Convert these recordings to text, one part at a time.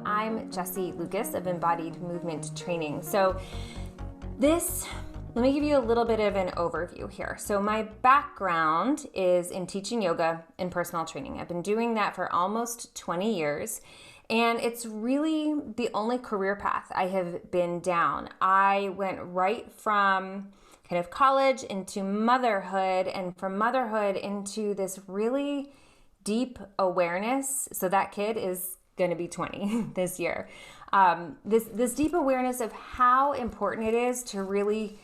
I'm Jessie Lucas of Embodied Movement Training. Let me give you a little bit of an overview here. So my background is in teaching yoga and personal training. I've been doing that for almost 20 years, and it's really the only career path I have been down. I went right from kind of college into motherhood, and from motherhood into this really deep awareness. So that kid is going to be 20 this year. This deep awareness of how important it is to really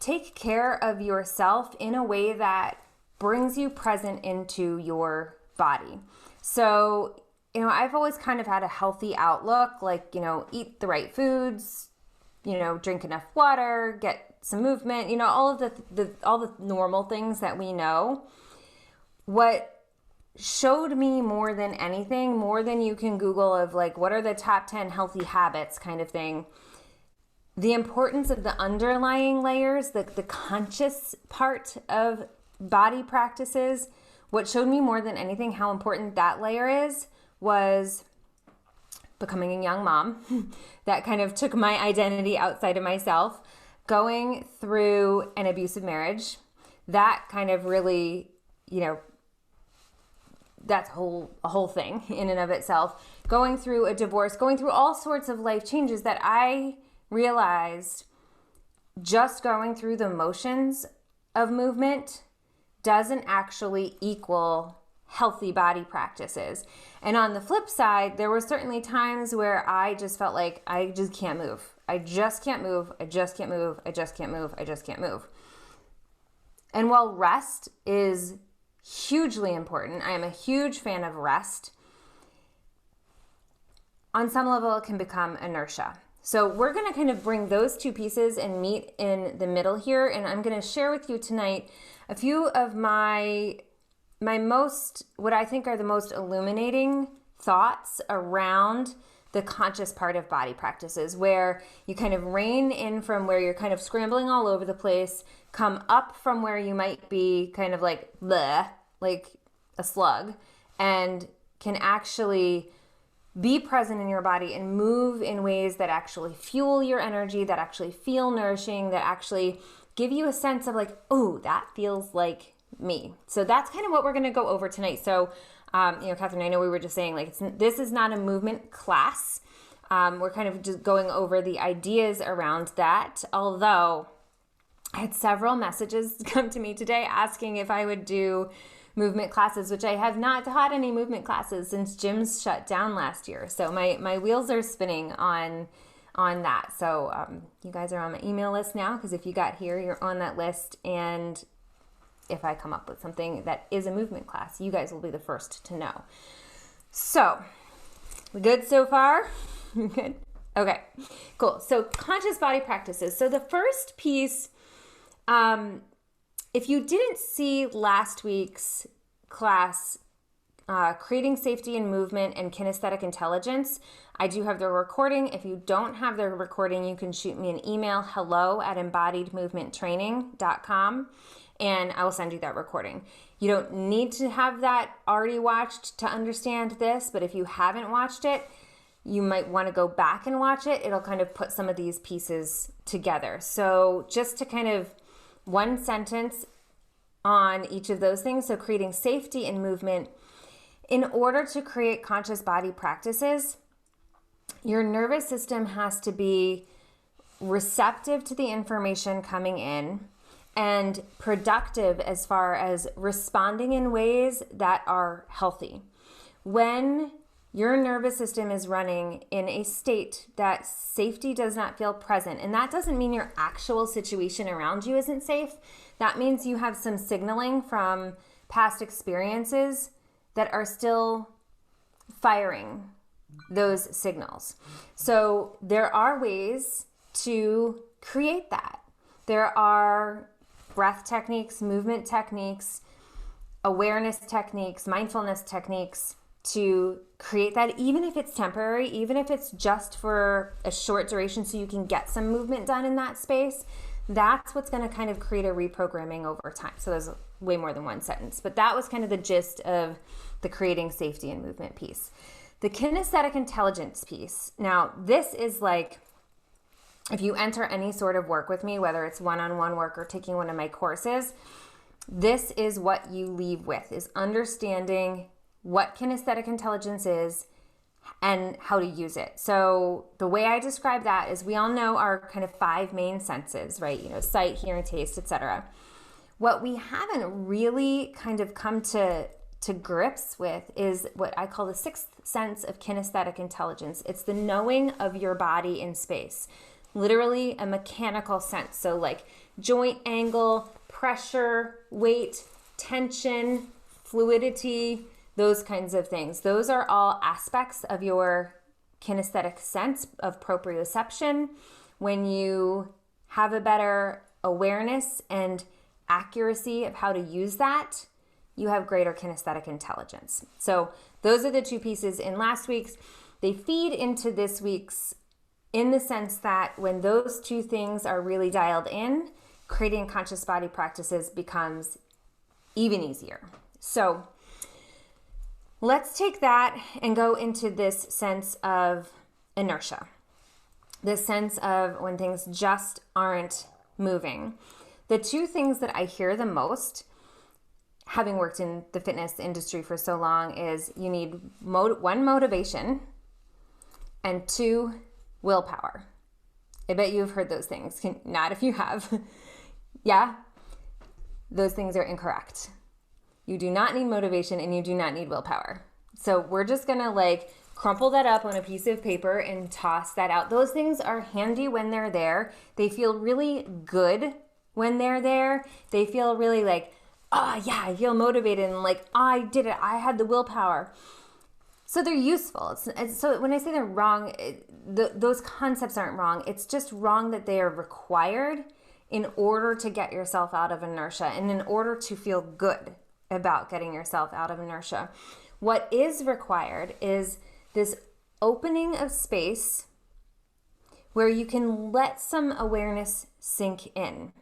take care of yourself in a way that brings you present into your body. So, I've always kind of had a healthy outlook, like, eat the right foods, drink enough water, get some movement, all of the normal things that we know. What showed me more than anything, more than you can Google of like, what are the top 10 healthy habits kind of thing, the importance of the underlying layers, the conscious part of body practices. What showed me more than anything how important that layer is was becoming a young mom. That kind of took my identity outside of myself. Going through an abusive marriage, that kind of really, that's a whole thing in and of itself. Going through a divorce, going through all sorts of life changes that I realized just going through the motions of movement doesn't actually equal healthy body practices. And on the flip side, there were certainly times where I just felt like I just can't move. I just can't move. I just can't move. I just can't move. I just can't move. And while rest is hugely important, I am a huge fan of rest, on some level it can become inertia. So we're going to kind of bring those two pieces and meet in the middle here. And I'm going to share with you tonight a few of my most, what I think are the most illuminating thoughts around the conscious part of body practices, where you kind of rein in from where you're kind of scrambling all over the place, come up from where you might be kind of like bleh, like a slug, and can actually be present in your body and move in ways that actually fuel your energy, that actually feel nourishing, that actually give you a sense of like, oh, that feels like me. So that's kind of what we're going to go over tonight. So, Catherine, I know we were just saying like, this is not a movement class. We're kind of just going over the ideas around that. Although I had several messages come to me today asking if I would do movement classes, which I have not taught any movement classes since gyms shut down last year. So my wheels are spinning on that. So you guys are on my email list now, because if you got here, you're on that list. And if I come up with something that is a movement class, you guys will be the first to know. So we good so far? Good? Okay, cool. So conscious body practices. So the first piece, if you didn't see last week's class, Creating Safety in Movement and Kinesthetic Intelligence, I do have the recording. If you don't have the recording, you can shoot me an email, hello@embodiedmovementtraining.com, and I will send you that recording. You don't need to have that already watched to understand this, but if you haven't watched it, you might want to go back and watch it. It'll kind of put some of these pieces together. So just to kind of one sentence on each of those things. So creating safety in movement. In order to create conscious body practices, your nervous system has to be receptive to the information coming in and productive as far as responding in ways that are healthy. When your nervous system is running in a state that safety does not feel present, and that doesn't mean your actual situation around you isn't safe. That means you have some signaling from past experiences that are still firing those signals. So there are ways to create that. There are breath techniques, movement techniques, awareness techniques, mindfulness techniques to create that, even if it's temporary, even if it's just for a short duration so you can get some movement done in that space. That's what's going to kind of create a reprogramming over time. So there's way more than one sentence, but that was kind of the gist of the creating safety and movement piece. The kinesthetic intelligence piece. Now, this is like, if you enter any sort of work with me, whether it's one-on-one work or taking one of my courses, this is what you leave with, is understanding what kinesthetic intelligence is and how to use it. So the way I describe that is, we all know our kind of 5 main senses, right? Sight, hearing, taste, etc. What we haven't really kind of come to grips with is what I call the 6th sense of kinesthetic intelligence. It's the knowing of your body in space. Literally a mechanical sense. So like joint angle, pressure, weight, tension, fluidity, those kinds of things. Those are all aspects of your kinesthetic sense of proprioception. When you have a better awareness and accuracy of how to use that, you have greater kinesthetic intelligence. So those are the 2 pieces in last week's. They feed into this week's, in the sense that when those 2 things are really dialed in, creating conscious body practices becomes even easier. So let's take that and go into this sense of inertia, this sense of when things just aren't moving. The 2 things that I hear the most, having worked in the fitness industry for so long, is you need 1, motivation, and 2, willpower. I bet you've heard those things. Not if you have. Yeah, those things are incorrect. You do not need motivation and you do not need willpower. So we're just gonna like crumple that up on a piece of paper and toss that out. Those things are handy when they're there. They feel really good when they're there. They feel really like, oh yeah, I feel motivated and like, I did it. I had the willpower. So they're useful. So when I say they're wrong, those concepts aren't wrong. It's just wrong that they are required in order to get yourself out of inertia and in order to feel good about getting yourself out of inertia. What is required is this opening of space where you can let some awareness sink in.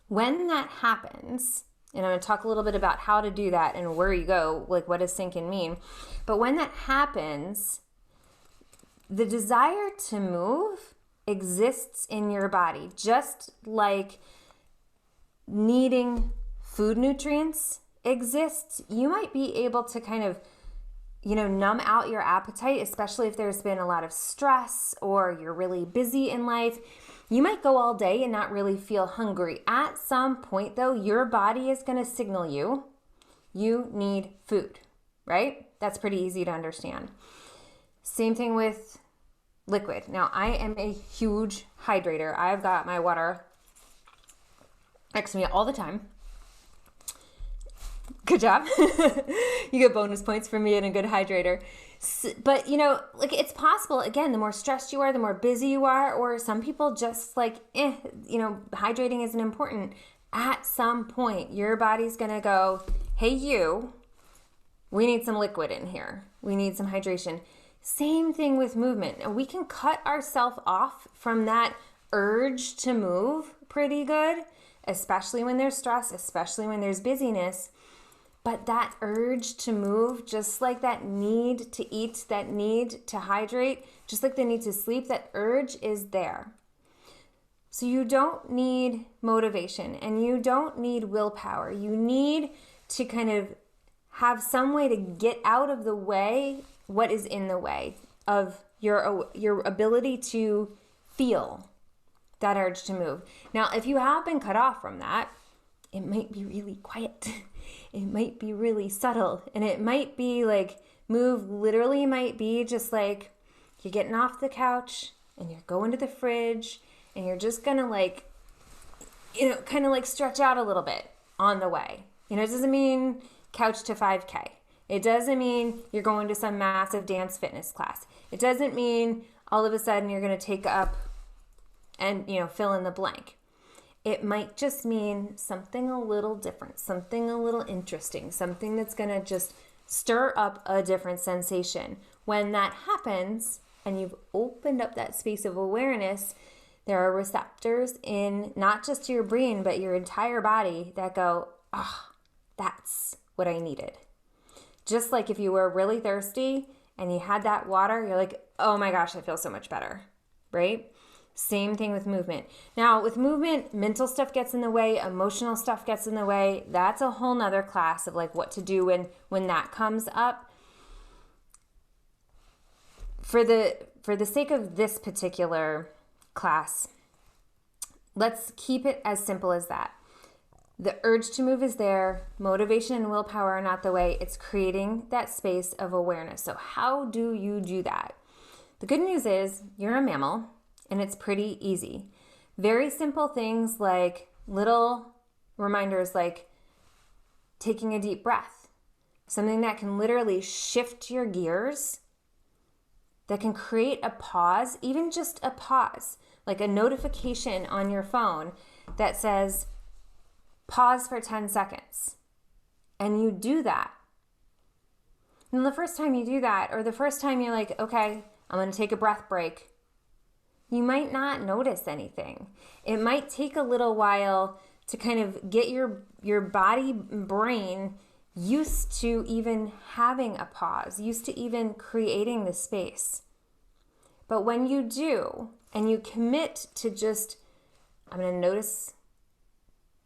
When that happens, and I'm going to talk a little bit about how to do that and where you go, like what does sink in mean? But when that happens, the desire to move exists in your body, just like needing food nutrients exists. You might be able to kind of, numb out your appetite, especially if there's been a lot of stress or you're really busy in life. You might go all day and not really feel hungry. At some point, though, your body is going to signal you need food, right? That's pretty easy to understand. Same thing with liquid. Now, I am a huge hydrator. I've got my water next to me all the time. Good job. You get bonus points for being a good hydrator. But, it's possible, again, the more stressed you are, the more busy you are, or some people just hydrating isn't important. At some point, your body's going to go, hey, we need some liquid in here. We need some hydration. Same thing with movement. And we can cut ourselves off from that urge to move pretty good, especially when there's stress, especially when there's busyness. But that urge to move, just like that need to eat, that need to hydrate, just like the need to sleep, that urge is there. So you don't need motivation and you don't need willpower. You need to kind of have some way to get out of the way what is in the way of your ability to feel that urge to move. Now, if you have been cut off from that, it might be really quiet. It might be really subtle. And it might be like, move literally might be just like you're getting off the couch and you're going to the fridge and you're just going to kind of stretch out a little bit on the way. It doesn't mean couch to 5K. It doesn't mean you're going to some massive dance fitness class. It doesn't mean all of a sudden you're going to take up and, fill in the blank. It might just mean something a little different, something a little interesting, something that's going to just stir up a different sensation. When that happens and you've opened up that space of awareness, there are receptors in not just your brain, but your entire body that go, that's what I needed. Just like if you were really thirsty and you had that water, you're like, oh my gosh, I feel so much better, right? Same thing with movement. Now with movement, mental stuff gets in the way, emotional stuff gets in the way. That's a whole nother class of like what to do when that comes up. For the sake of this particular class, let's keep it as simple as that. The urge to move is there. Motivation and willpower are not the way. It's creating that space of awareness. So how do you do that? The good news is you're a mammal and it's pretty easy. Very simple things like little reminders like taking a deep breath. Something that can literally shift your gears, that can create a pause, even just a pause, like a notification on your phone that says, pause for 10 seconds. And you do that. And the first time you do that, or the first time you're like, okay, I'm going to take a breath break, you might not notice anything. It might take a little while to kind of get your body, brain used to even having a pause, used to even creating the space. But when you do, and you commit to just, I'm going to notice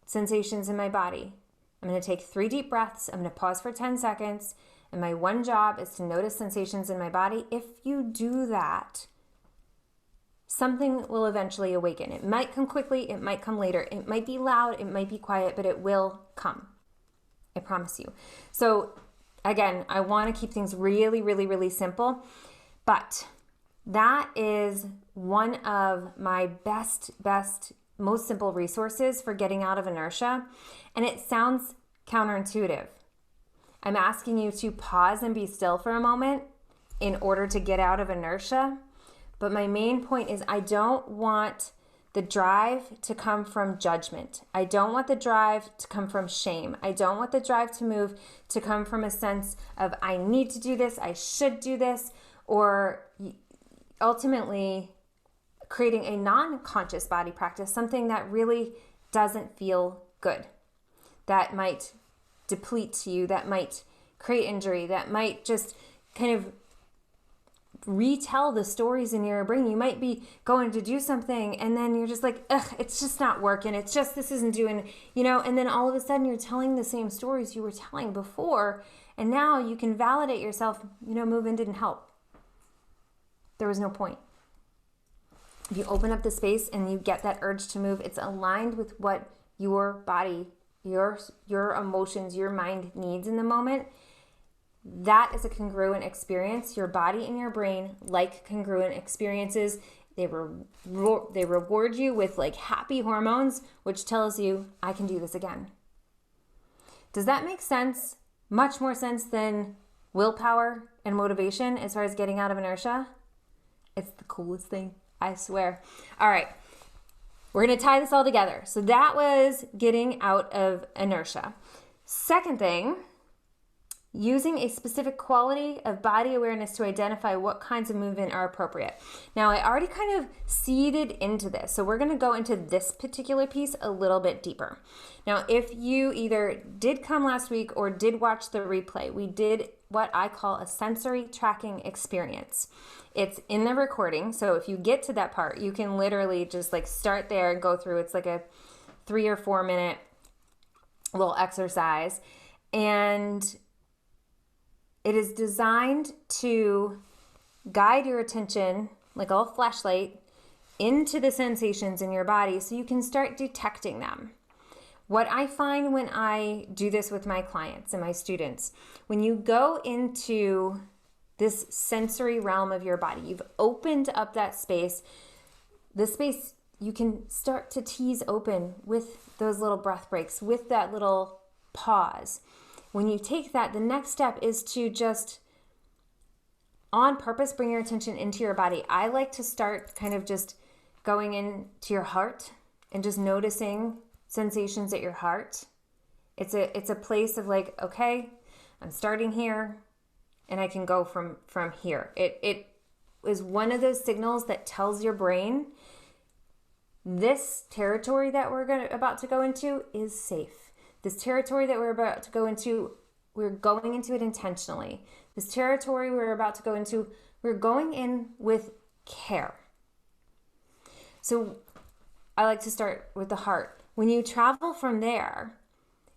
sensations in my body. I'm going to take 3 deep breaths. I'm going to pause for 10 seconds. And my one job is to notice sensations in my body. If you do that, something will eventually awaken. It might come quickly. It might come later. It might be loud. It might be quiet, but it will come. I promise you. So again, I want to keep things really, really, really simple, but that is one of my best, most simple resources for getting out of inertia. And it sounds counterintuitive. I'm asking you to pause and be still for a moment in order to get out of inertia. But my main point is I don't want the drive to come from judgment. I don't want the drive to come from shame. I don't want the drive to move to come from a sense of I need to do this, I should do this, or ultimately creating a non-conscious body practice, something that really doesn't feel good, that might deplete you, that might create injury, that might just kind of retell the stories in your brain. You might be going to do something and then you're just like, ugh, it's just not working. It's just, this isn't doing, and then all of a sudden you're telling the same stories you were telling before. And now you can validate yourself, moving didn't help. There was no point. If you open up the space and you get that urge to move, it's aligned with what your body, your emotions, your mind needs in the moment. That is a congruent experience. Your body and your brain like congruent experiences. They reward you with like happy hormones, which tells you, I can do this again. Does that make sense? Much more sense than willpower and motivation as far as getting out of inertia? It's the coolest thing, I swear. All right, we're going to tie this all together. So that was getting out of inertia. Second thing, using a specific quality of body awareness to identify what kinds of movement are appropriate. Now, I already kind of seeded into this, so we're going to go into this particular piece a little bit deeper. Now, if you either did come last week or did watch the replay, we did what I call a sensory tracking experience. It's in the recording, so if you get to that part, you can literally just like start there and go through. It's like a 3 or 4 minute little exercise, and it is designed to guide your attention, like a flashlight, into the sensations in your body so you can start detecting them. What I find when I do this with my clients and my students, when you go into this sensory realm of your body, you've opened up that space, the space you can start to tease open with those little breath breaks, with that little pause. When you take that, the next step is to just, on purpose, bring your attention into your body. I like to start kind of just going into your heart and just noticing sensations at your heart. It's a place of like, okay, I'm starting here and I can go from here. It is one of those signals that tells your brain this territory that we're about to go into is safe. This territory that we're about to go into we're going into it intentionally. This territory we're about to go into, we're going in with care. So I like to start with the heart. When you travel from there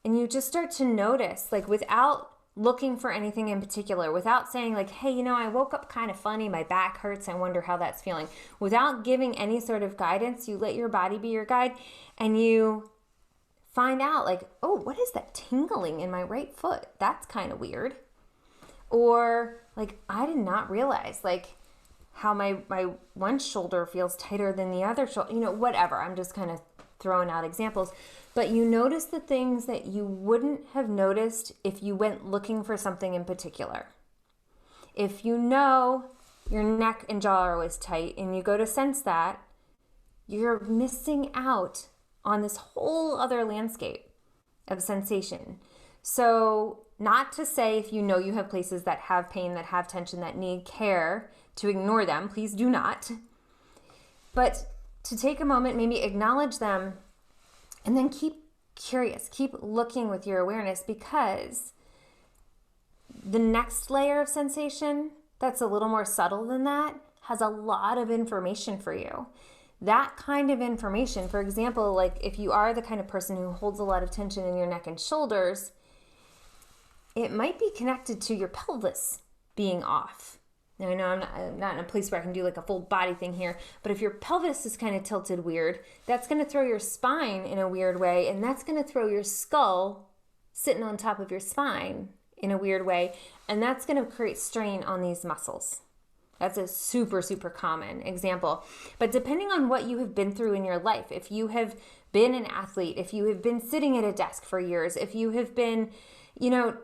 and you just start to notice, like without looking for anything in particular, without saying like, hey, I woke up kind of funny, my back hurts, I wonder how that's feeling. Without giving any sort of guidance, you let your body be your guide and you find out like, oh, what is that tingling in my right foot? That's kind of weird. Or like, I did not realize like how my one shoulder feels tighter than the other shoulder, whatever. I'm just kind of throwing out examples. But you notice the things that you wouldn't have noticed if you went looking for something in particular. If you know your neck and jaw are always tight and you go to sense that, you're missing out on this whole other landscape of sensation. So not to say if you know you have places that have pain, that have tension, that need care, to ignore them. Please do not. But to take a moment, maybe acknowledge them, and then keep curious, keep looking with your awareness, because the next layer of sensation that's a little more subtle than that has a lot of information for you. That kind of information, for example, like if you are the kind of person who holds a lot of tension in your neck and shoulders, it might be connected to your pelvis being off. Now, I know I'm not in a place where I can do like a full body thing here, but if your pelvis is kind of tilted weird, that's going to throw your spine in a weird way, and that's going to throw your skull sitting on top of your spine in a weird way, and that's going to create strain on these muscles. That's a super, super common example. But depending on what you have been through in your life, if you have been an athlete, if you have been sitting at a desk for years, if you have been,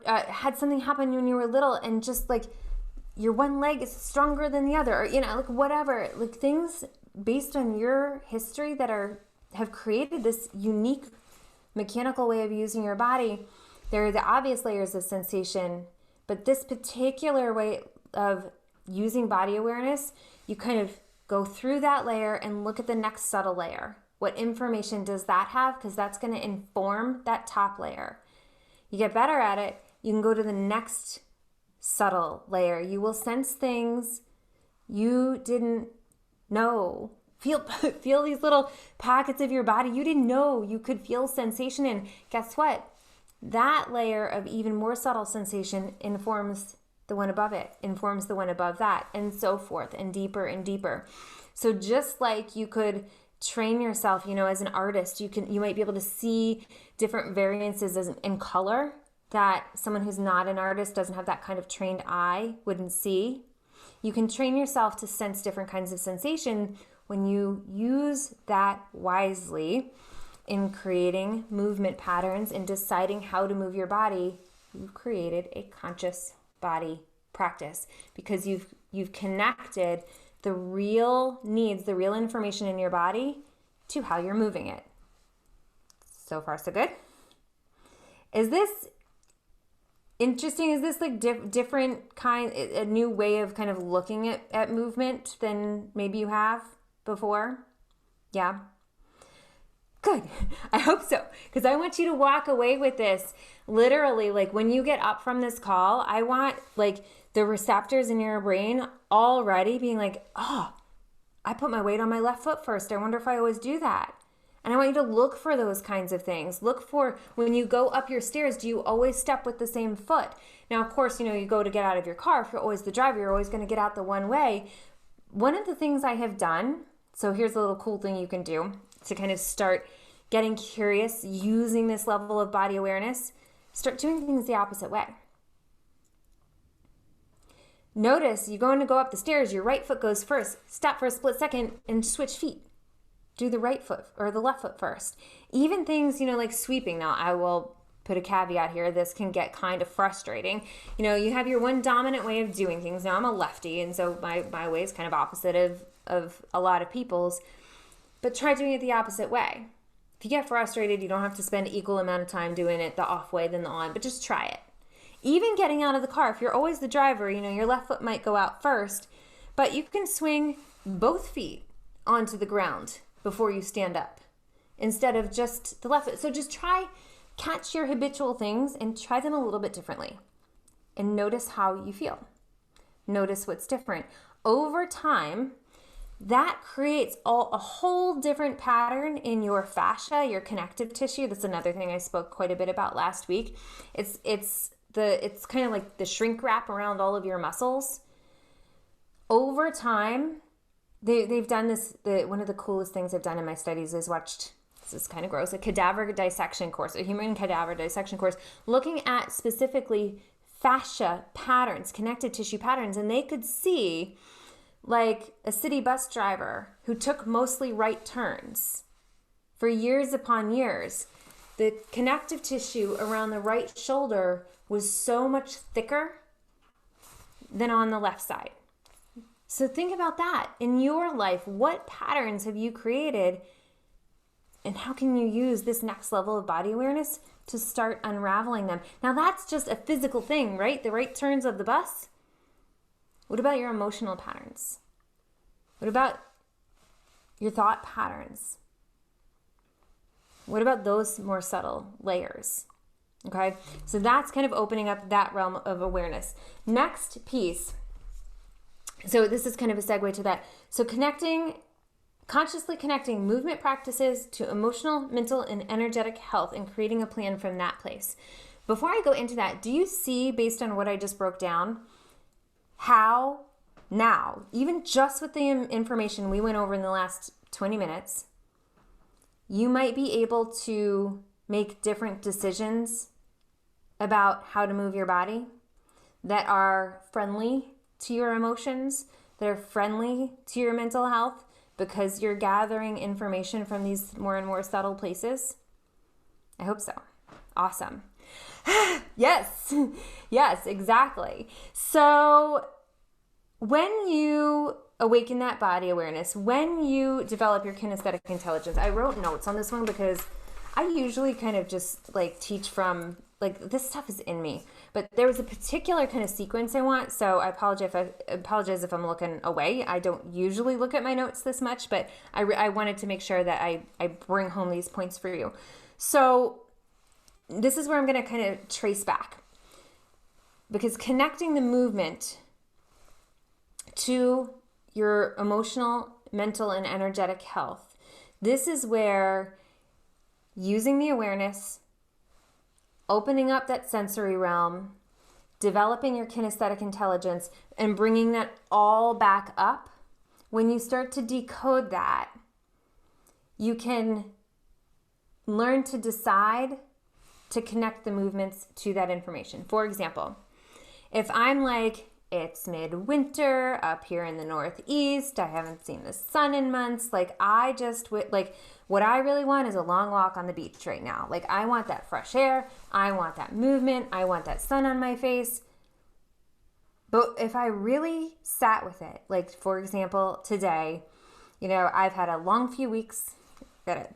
had something happen when you were little and just like your one leg is stronger than the other, or, like whatever, like things based on your history that have created this unique mechanical way of using your body. There are the obvious layers of sensation, but this particular way of using body awareness, you kind of go through that layer and look at the next subtle layer. What information does that have? Because that's going to inform that top layer. You get better at it, you can go to the next subtle layer. You will sense things you didn't know. Feel these little pockets of your body you didn't know you could feel sensation in. Guess what? That layer of even more subtle sensation informs the one above it, informs the one above that, and so forth, and deeper and deeper. So just like you could train yourself, as an artist, you might be able to see different variances in color that someone who's not an artist, doesn't have that kind of trained eye, wouldn't see. You can train yourself to sense different kinds of sensation when you use that wisely in creating movement patterns and deciding how to move your body. You've created a conscious body practice because you've connected the real needs, the real information in your body to how you're moving it. So far, so good. Is this interesting? Is this like different kind, a new way of kind of looking at movement than maybe you have before? Yeah. Good. I hope so. Because I want you to walk away with this literally, like when you get up from this call, I want like the receptors in your brain already being like, oh, I put my weight on my left foot first. I wonder if I always do that. And I want you to look for those kinds of things. Look for when you go up your stairs, do you always step with the same foot? Now, of course, you go to get out of your car. If you're always the driver, you're always going to get out the one way. One of the things I have done, so here's a little cool thing you can do to kind of start getting curious, using this level of body awareness, start doing things the opposite way. Notice you're going to go up the stairs, your right foot goes first. Stop for a split second and switch feet. Do the right foot or the left foot first. Even things, like sweeping. Now, I will put a caveat here. This can get kind of frustrating. You have your one dominant way of doing things. Now, I'm a lefty, and so my way is kind of opposite of a lot of people's. But try doing it the opposite way. If you get frustrated, you don't have to spend equal amount of time doing it the off way than the on, but just try it. Even getting out of the car, if you're always the driver, your left foot might go out first, but you can swing both feet onto the ground before you stand up instead of just the left foot. So just try catch your habitual things and try them a little bit differently and notice how you feel. Notice what's different. Over time, that creates a whole different pattern in your fascia, your connective tissue. That's another thing I spoke quite a bit about last week. It's kind of like the shrink wrap around all of your muscles. Over time, they've done this. One of the coolest things I've done in my studies is watched, this is kind of gross, a cadaver dissection course, a human cadaver dissection course, looking at specifically fascia patterns, connective tissue patterns, and they could see like a city bus driver who took mostly right turns for years upon years. The connective tissue around the right shoulder was so much thicker than on the left side. So think about that. In your life, what patterns have you created, and how can you use this next level of body awareness to start unraveling them? Now that's just a physical thing, right? The right turns of the bus. What about your emotional patterns? What about your thought patterns? What about those more subtle layers? Okay, so that's kind of opening up that realm of awareness. Next piece. So this is kind of a segue to that. So consciously connecting movement practices to emotional, mental, and energetic health and creating a plan from that place. Before I go into that, do you see, based on what I just broke down, how now, even just with the information we went over in the last 20 minutes, you might be able to make different decisions about how to move your body that are friendly to your emotions, that are friendly to your mental health, because you're gathering information from these more and more subtle places? I hope so. Awesome. Yes, exactly. So when you awaken that body awareness, when you develop your kinesthetic intelligence, I wrote notes on this one because I usually kind of just like teach from, like, this stuff is in me, but there was a particular kind of sequence I want. So I apologize if I'm looking away. I don't usually look at my notes this much, but I wanted to make sure that I bring home these points for you. So this is where I'm going to kind of trace back, because connecting the movement to your emotional, mental, and energetic health, this is where using the awareness, opening up that sensory realm, developing your kinesthetic intelligence, and bringing that all back up, when you start to decode that, you can learn to decide to connect the movements to that information. For example, if I'm like, it's midwinter up here in the Northeast, I haven't seen the sun in months, like what I really want is a long walk on the beach right now. Like, I want that fresh air, I want that movement, I want that sun on my face. But if I really sat with it, like, for example, today, I've had a long few weeks, got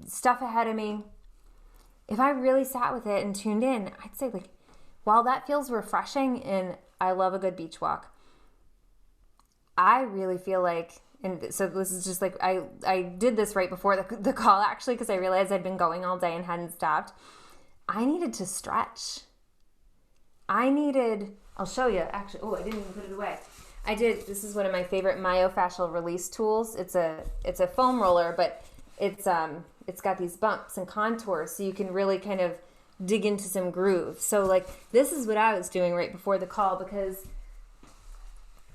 stuff ahead of me. If I really sat with it and tuned in, I'd say, like, while that feels refreshing and I love a good beach walk, I really feel like, and so this is just like, I did this right before the call, actually, because I realized I'd been going all day and hadn't stopped. I needed to stretch. I'll show you, actually. Oh, I didn't even put it away. This is one of my favorite myofascial release tools. It's a foam roller, but it's got these bumps and contours, so you can really kind of dig into some groove. So like, this is what I was doing right before the call, because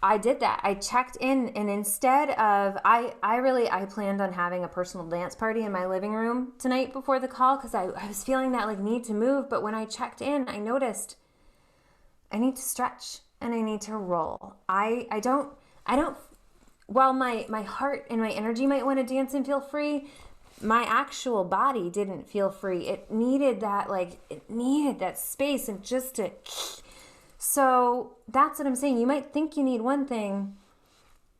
I did that. I checked in, and instead of, I planned on having a personal dance party in my living room tonight before the call, because I was feeling that like need to move. But when I checked in, I noticed I need to stretch and I need to roll. I don't, while my heart and my energy might want to dance and feel free, my actual body didn't feel free. It needed that space and just to. So that's what I'm saying. You might think you need one thing,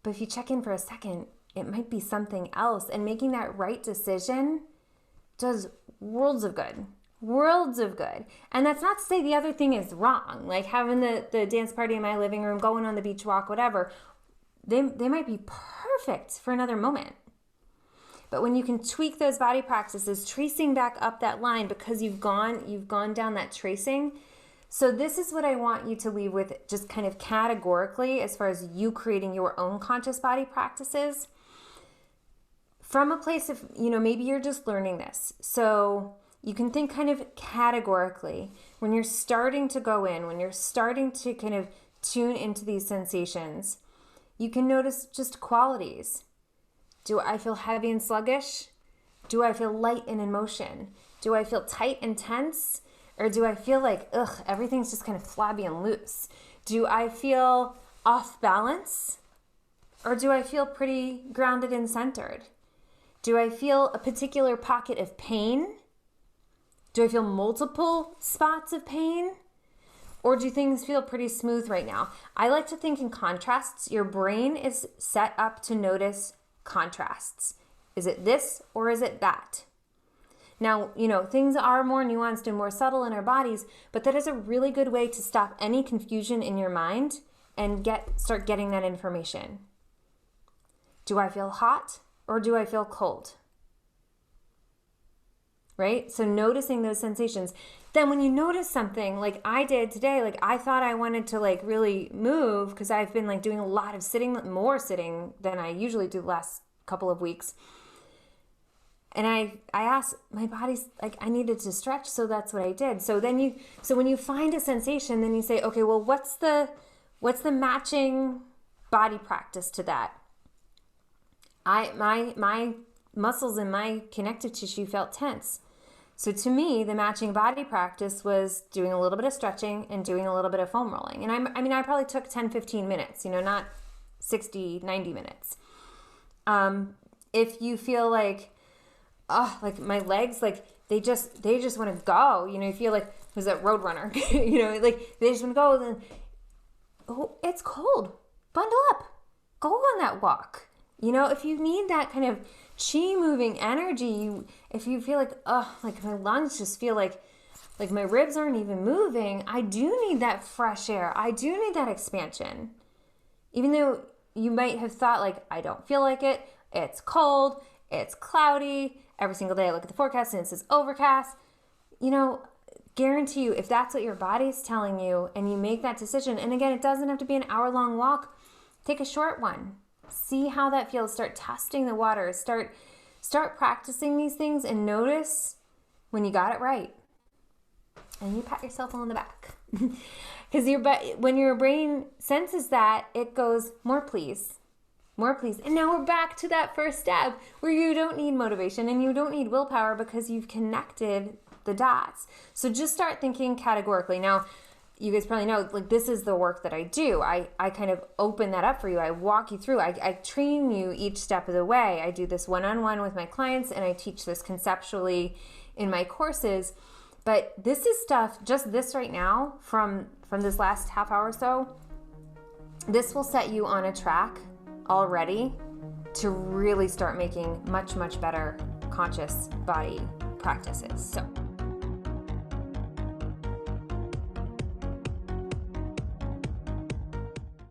but if you check in for a second, it might be something else. And making that right decision does worlds of good. And that's not to say the other thing is wrong. Like having the dance party in my living room, going on the beach walk, whatever. They might be perfect for another moment. But when you can tweak those body practices, tracing back up that line because you've gone down that tracing. So this is what I want you to leave with, just kind of categorically, as far as you creating your own conscious body practices from a place of, maybe you're just learning this. So you can think kind of categorically when you're starting to go in, when you're starting to kind of tune into these sensations, you can notice just qualities. Do I feel heavy and sluggish? Do I feel light and in motion? Do I feel tight and tense? Or do I feel like, everything's just kind of flabby and loose? Do I feel off balance? Or do I feel pretty grounded and centered? Do I feel a particular pocket of pain? Do I feel multiple spots of pain? Or do things feel pretty smooth right now? I like to think in contrasts. Your brain is set up to notice contrasts. Is it this or is it that? Now, things are more nuanced and more subtle in our bodies, but that is a really good way to stop any confusion in your mind and start getting that information. Do I feel hot or do I feel cold? Right? So noticing those sensations. Then when you notice something like I did today, like I thought I wanted to really move because I've been doing a lot of sitting, more sitting than I usually do the last couple of weeks. And I asked my body's I needed to stretch, so that's what I did. So when you find a sensation, then you say, okay, well, what's the matching body practice to that? My muscles and my connective tissue felt tense. So to me, the matching body practice was doing a little bit of stretching and doing a little bit of foam rolling. And I probably took 10, 15 minutes, not 60, 90 minutes. If you feel my legs, they just want to go, you feel like there's that road runner, they just want to go, then, it's cold, bundle up, go on that walk. If you need that kind of chi moving energy, if you feel my lungs just feel like my ribs aren't even moving, I do need that fresh air. I do need that expansion. Even though you might have thought I don't feel like it, it's cold, it's cloudy, every single day I look at the forecast and it says overcast. Guarantee you, if that's what your body's telling you and you make that decision, and again, it doesn't have to be an hour-long walk, take a short one. See how that feels. Start testing the waters. Start practicing these things and notice when you got it right. And you pat yourself on the back. Because when your brain senses that, it goes, more please. More please. And now we're back to that first step where you don't need motivation and you don't need willpower because you've connected the dots. So just start thinking categorically. Now, you guys probably know, this is the work that I do. I kind of open that up for you. I walk you through. I train you each step of the way. I do this one-on-one with my clients, and I teach this conceptually in my courses. But this is stuff, just this right now, from this last half hour or so, this will set you on a track already to really start making much, much better conscious body practices. So